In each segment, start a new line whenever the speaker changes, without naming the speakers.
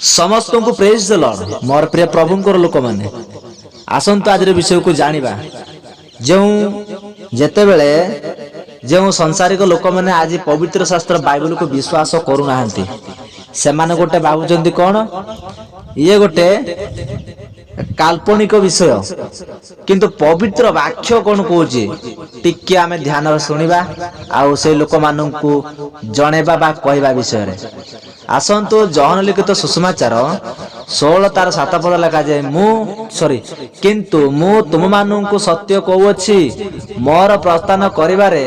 समस्त को praise the Lord मोर प्रिय प्रभु लोक मैंने आसतु आज विषय को जानिबा जो जेते बेले जो संसारिक लोक मैंने आज पवित्र शास्त्र बाइबल को विश्वास करूना से माने गोटे भावुचंती कौन ये गोटे काल्पनिक विषय किंतु पवित्र वाक्य कौन कौची टिके आमे ध्यान शुणिबा आउ से लोक माननकु जणेबा बा कहबा विषय रे आसंतु जहन लिखित सुसमाचार 16 तार 7 पद लिखा जाए किंतु मु तुम माननकु सत्य कहूछि मोर प्रस्थान करिबारे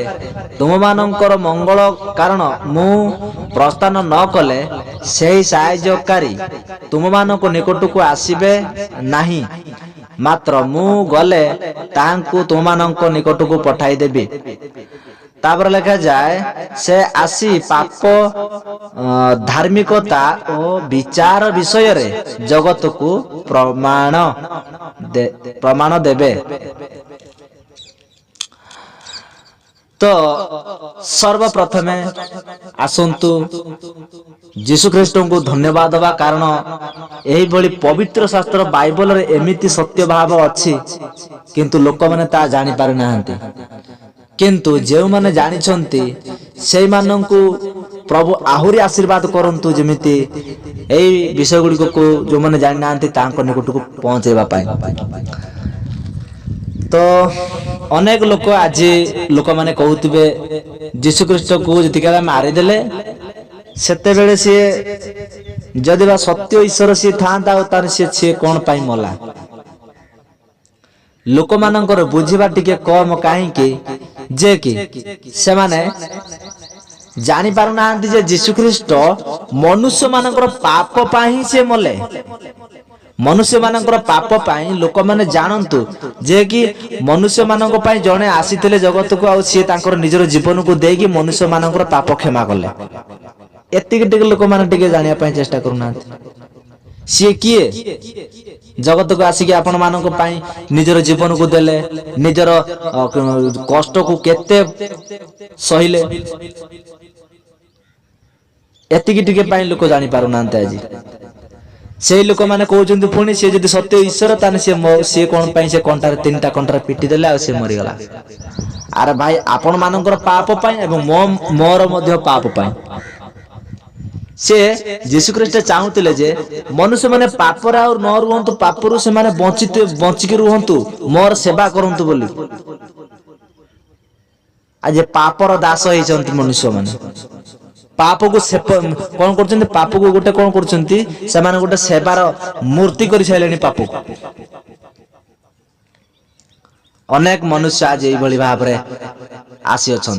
तुम मानकर मंगल कारण मु प्रस्थान न कले सेही साहाय्यकारी तुम मानक निकटକୁ आसीबे नाही मात्र मु गले तांकु तुम मानक निकटକୁ पठाई देबी। तापर लिखा जाए से आसी पाप धार्मिकता और विचार विषय रे जगत को प्रमाण देबे। तो सर्वप्रथमे आसंतु यीशु ख्रीष्ट को धन्यवाद देवा कारण यही भली पवित्र शास्त्र बाइबल रे एमिति सत्य भाव अच्छी किंतु लोक माने ता जानि पारि नाहंती किंतु जो माने जानि छंती सेई माननकु प्रभु आहुरी आशीर्वाद करंतु जेमिति एई विषय गुडी को जो माने जानि नाहंती तांको निकटକୁ पहुंचेबा पाए। तो अनेक लोक आज लोक माने कहउतबे यीशु ख्रीष्ट को जतिका मारि देले सेते बेले सी जदि बा सत्य ईश्वर सी थांता तार सी कोन पाई मला लोक मानकर बुझिबा टिके कम काहे कि जे कि से माने जानि पारु नांती जे यीशु ख्रीष्ट मनुष्य मानकर पाप पाई से मले मनुष्य मानकर पाप पाई लोक माने जानंतु जे कि मनुष्य मानक पाई जणे आसीथिले जगत को आ सी तांकर निजर जीवन को देकी मनुष्य मानकर पाप क्षमा कले एतिक टिके लोक माने टिके जानिया पाई चेष्टा करूना सी किए जगत को आसिक आपण मानक पाई निजर जीवन को देले निजर कष्ट को केते सहिले एतिक टिके पाई लोक जानि पारु नांते आज से लोक माने कहउचंती पुणी से जदि सत्य ईश्वर ताने से कोन पाई से कंटार तीनटा कंटार पिटी देले आ से मरि गला। अरे भाई आपण मानकर पाप पाई एवं मोर मध्य पाप पाई से यीशु ख्रीष्ट चाहूतिले जे मनुष्य माने पापर और न रुहंतु पापरु से माने बंचिके रुहंतु मोर सेवा करंतु बोली आज पापर दास होइचंती मनुष्य माने पाप को कौन कर पाप को गोटे कौन कर से माने गोटे सेवार मूर्ति कर सारे पाप को अनेक मनुष्य आज यही भाव में आसी अच्छा